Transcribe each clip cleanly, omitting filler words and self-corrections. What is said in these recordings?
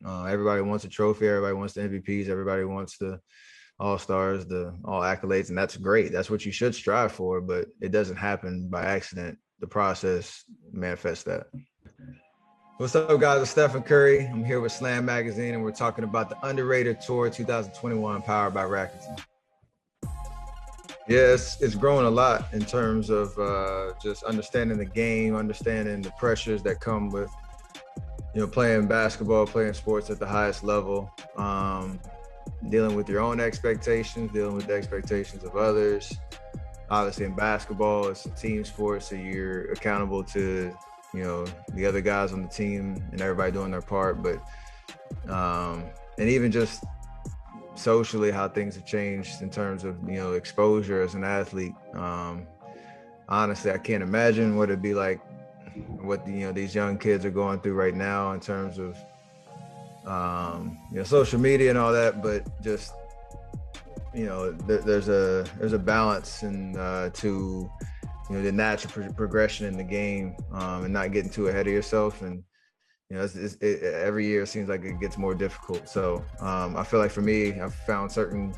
Everybody wants a trophy. Everybody wants the MVPs. Everybody wants the all-stars, the all accolades, and that's great. That's what you should strive for, but it doesn't happen by accident. The process manifests that. What's up, guys? It's Steph and Curry. I'm here with Slam Magazine, and we're talking about the Underrated Tour 2021 powered by Rakuten. Yes, it's grown a lot in terms of just understanding the game, understanding the pressures that come with, playing basketball, playing sports at the highest level, dealing with your own expectations, dealing with the expectations of others. Obviously in basketball, it's a team sport, so you're accountable to, the other guys on the team and everybody doing their part. But, and even just socially, how things have changed in terms of, exposure as an athlete. Honestly, I can't imagine what it'd be like, what these young kids are going through right now in terms of social media and all that, but just there's a balance and to the natural progression in the game, and not getting too ahead of yourself. And every year it seems like it gets more difficult. So I feel like for me, I've found certain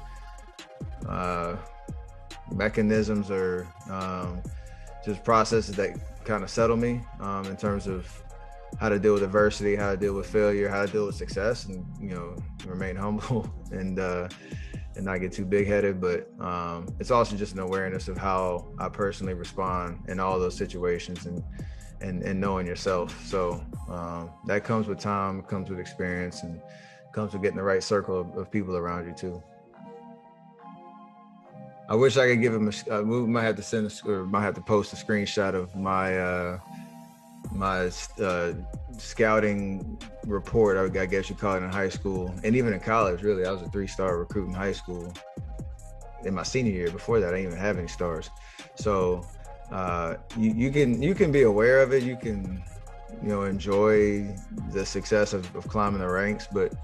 mechanisms or just processes that kind of settle me in terms of how to deal with adversity, how to deal with failure, how to deal with success, and remain humble and not get too big-headed. But it's also just an awareness of how I personally respond in all those situations, and knowing yourself. So that comes with time, comes with experience, and comes with getting the right circle of people around you too. I wish I could give him we might have to post a screenshot of my my scouting report, I guess you call it, in high school and even in college. Really, I was a 3-star recruit in high school. In my senior year, before that, I didn't even have any stars. So you can be aware of it. You can enjoy the success of climbing the ranks, but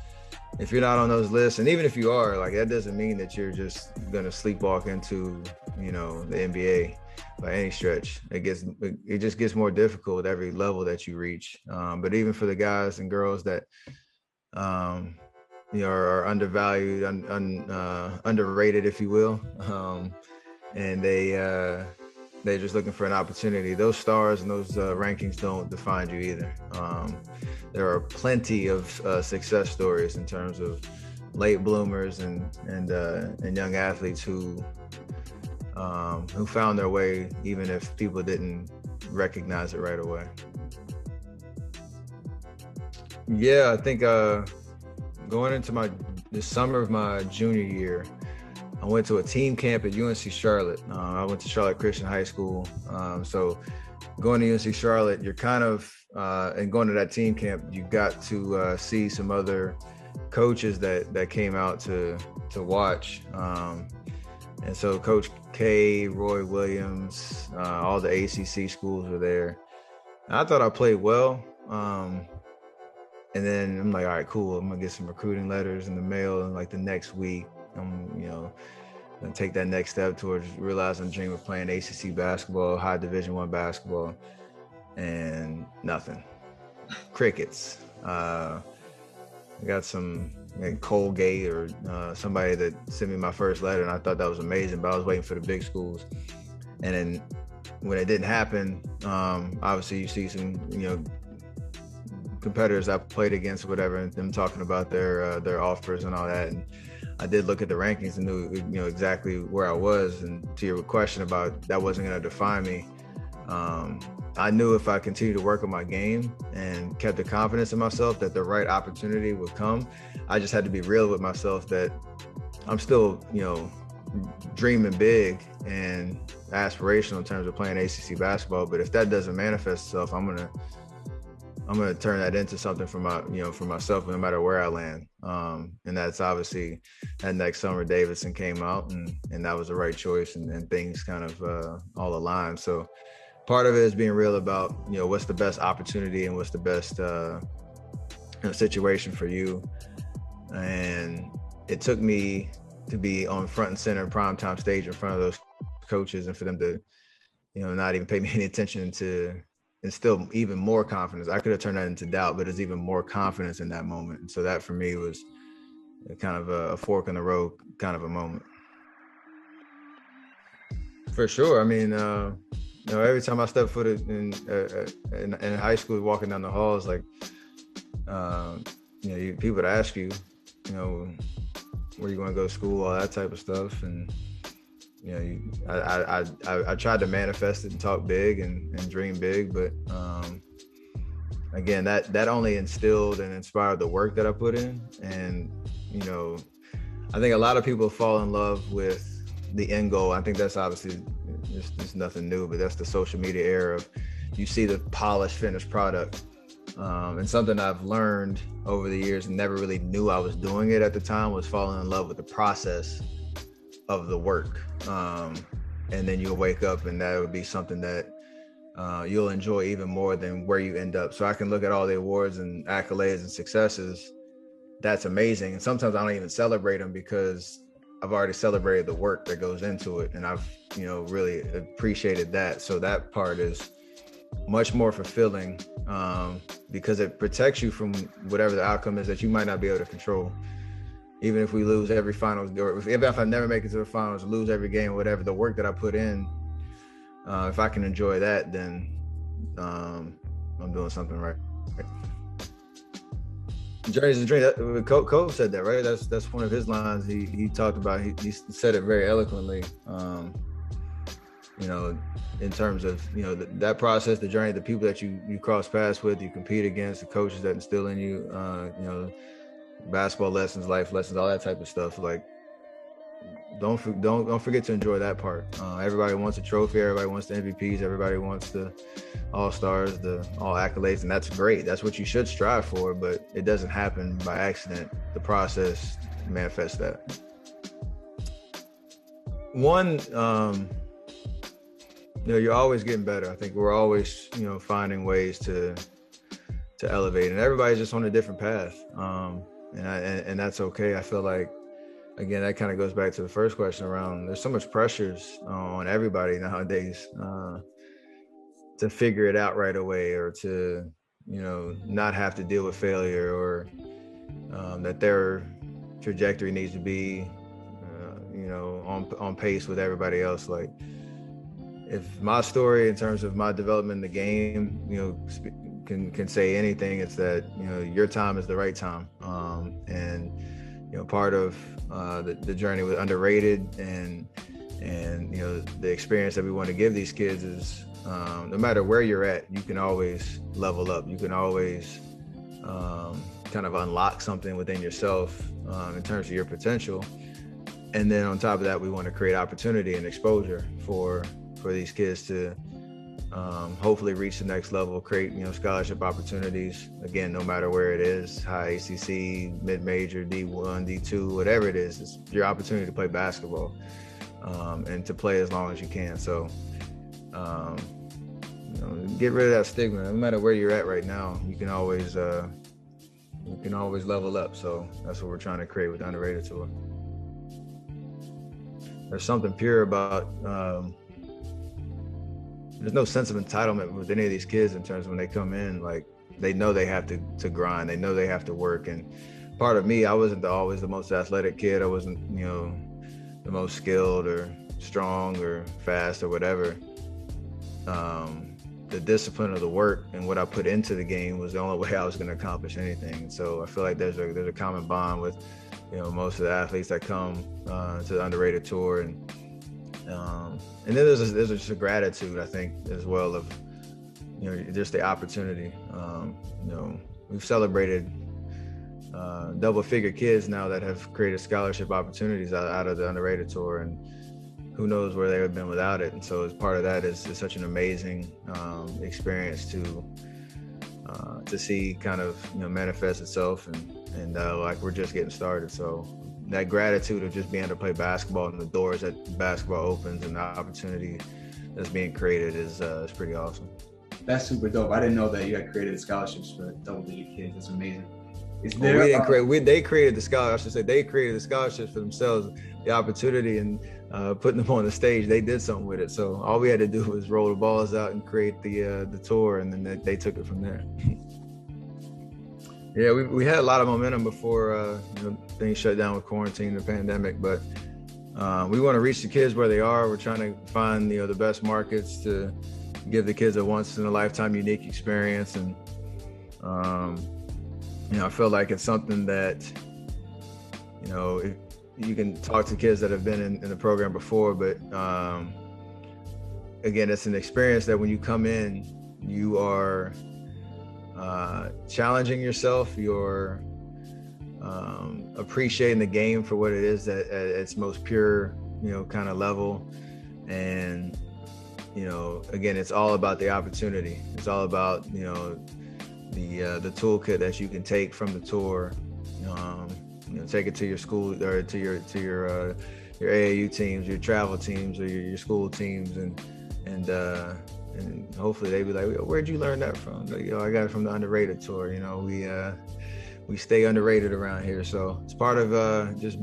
if you're not on those lists, and even if you are, like, that doesn't mean that you're just gonna sleepwalk into the NBA by any stretch. It just gets more difficult at every level that you reach. But even for the guys and girls that are undervalued, underrated, if you will, and they're just looking for an opportunity, those stars and those rankings don't define you either. There are plenty of success stories in terms of late bloomers and young athletes who found their way even if people didn't recognize it right away. Yeah, I think going into the summer of my junior year, I went to a team camp at UNC Charlotte. I went to Charlotte Christian High School. So going to UNC Charlotte, you're kind of, and going to that team camp, you got to see some other coaches that came out to watch. And so Coach K, Roy Williams, all the ACC schools were there. And I thought I played well. And then I'm like, all right, cool. I'm gonna get some recruiting letters in the mail, and like the next week, I'm gonna take that next step towards realizing the dream of playing ACC basketball, high Division I basketball, and nothing. Crickets. I got some Colgate or somebody that sent me my first letter, and I thought that was amazing, but I was waiting for the big schools. And then when it didn't happen, obviously you see some competitors I played against or whatever, and them talking about their offers and all that. And I did look at the rankings and knew exactly where I was. And to your question about that wasn't going to define me, I knew if I continued to work on my game and kept the confidence in myself that the right opportunity would come. I just had to be real with myself that I'm still, dreaming big and aspirational in terms of playing ACC basketball. But if that doesn't manifest itself, I'm gonna turn that into something for myself, no matter where I land. And that's obviously that next summer Davidson came out, and that was the right choice, and things kind of all aligned. So part of it is being real about what's the best opportunity and what's the best situation for you. And it took me to be on front and center primetime stage in front of those coaches, and for them to not even pay me any attention to instill even more confidence. I could have turned that into doubt, but it's even more confidence in that moment. And so that for me was kind of a fork in the road kind of a moment. For sure. I mean, every time I step foot in high school, walking down the halls, like, people would ask you, where you want to go to school, all that type of stuff. And, I tried to manifest it and talk big and dream big. But again, that only instilled and inspired the work that I put in. And, I think a lot of people fall in love with the end goal. I think that's obviously it's nothing new, but that's the social media era of you see the polished finished product. And something I've learned over the years and never really knew I was doing it at the time was falling in love with the process of the work. And then you'll wake up and that would be something that you'll enjoy even more than where you end up. So I can look at all the awards and accolades and successes. That's amazing. And sometimes I don't even celebrate them because I've already celebrated the work that goes into it. And I've, really appreciated that. So that part is much more fulfilling because it protects you from whatever the outcome is that you might not be able to control. Even if we lose every finals, or if I never make it to the finals, lose every game, whatever, the work that I put in, if I can enjoy that, then I'm doing something right. Journey's a dream. Cole said that, right? That's one of his lines. He talked about. He said it very eloquently. In terms of that process, the journey, the people that you cross paths with, you compete against, the coaches that instill in you, basketball lessons, life lessons, all that type of stuff. Like, don't forget to enjoy that part. Everybody wants a trophy. Everybody wants the MVPs. Everybody wants the all-stars, the all accolades, and that's great. That's what you should strive for, but it doesn't happen by accident. The process manifests that. One, you're always getting better. I think we're always, finding ways to elevate, and everybody's just on a different path. And that's okay. I feel like, again, that kind of goes back to the first question around, there's so much pressures on everybody nowadays to figure it out right away, or to, not have to deal with failure, or that their trajectory needs to be, on pace with everybody else. Like, if my story in terms of my development in the game, can say anything, it's that, your time is the right time. And, part of the journey with Underrated and the experience that we want to give these kids is, no matter where you're at, you can always level up. You can always kind of unlock something within yourself in terms of your potential. And then on top of that, we want to create opportunity and exposure for these kids to hopefully reach the next level, create, scholarship opportunities. Again, no matter where it is, high ACC, mid-major, D1, D2, whatever it is, it's your opportunity to play basketball and to play as long as you can. So, get rid of that stigma. No matter where you're at right now, you can always level up. So that's what we're trying to create with the Underrated Tour. There's something pure about, there's no sense of entitlement with any of these kids in terms of when they come in. Like, they know they have to grind. They know they have to work. And part of me, I wasn't always the most athletic kid. I wasn't, the most skilled or strong or fast or whatever. The discipline of the work and what I put into the game was the only way I was going to accomplish anything. So I feel like there's a common bond with, most of the athletes that come to the Underrated Tour. And then there's just a gratitude, I think, as well, of, just the opportunity. We've celebrated double-figure kids now that have created scholarship opportunities out of the Underrated Tour, and who knows where they would have been without it. And so as part of that is such an amazing experience to see kind of, manifest itself, and like we're just getting started. So that gratitude of just being able to play basketball and the doors that basketball opens and the opportunity that's being created is pretty awesome. That's super dope. I didn't know that you had created scholarships for double-digit kids. That's amazing. Well, we didn't create. They created the scholarship. I should say they created the scholarships for themselves, the opportunity, and putting them on the stage. They did something with it. So all we had to do was roll the balls out and create the tour, and then they took it from there. Yeah, we had a lot of momentum before things shut down with quarantine, the pandemic, but we want to reach the kids where they are. We're trying to find the best markets to give the kids a once in a lifetime unique experience, and I feel like it's something that if you can talk to kids that have been in the program before, but again, it's an experience that when you come in, you are challenging yourself, you're appreciating the game for what it is at its most pure kind of level, and again, it's all about the opportunity. It's all about the toolkit that you can take from the tour, take it to your school or to your AAU teams, your travel teams, or your school teams, and hopefully they be like, where'd you learn that from? I got it from the Underrated tour. We stay underrated around here, so it's part of just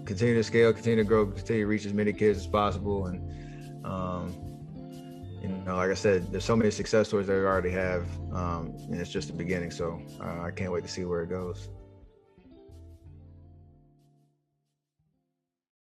continue to scale, continue to grow, continue to reach as many kids as possible, and like I said, there's so many success stories that we already have, and it's just the beginning. So I can't wait to see where it goes.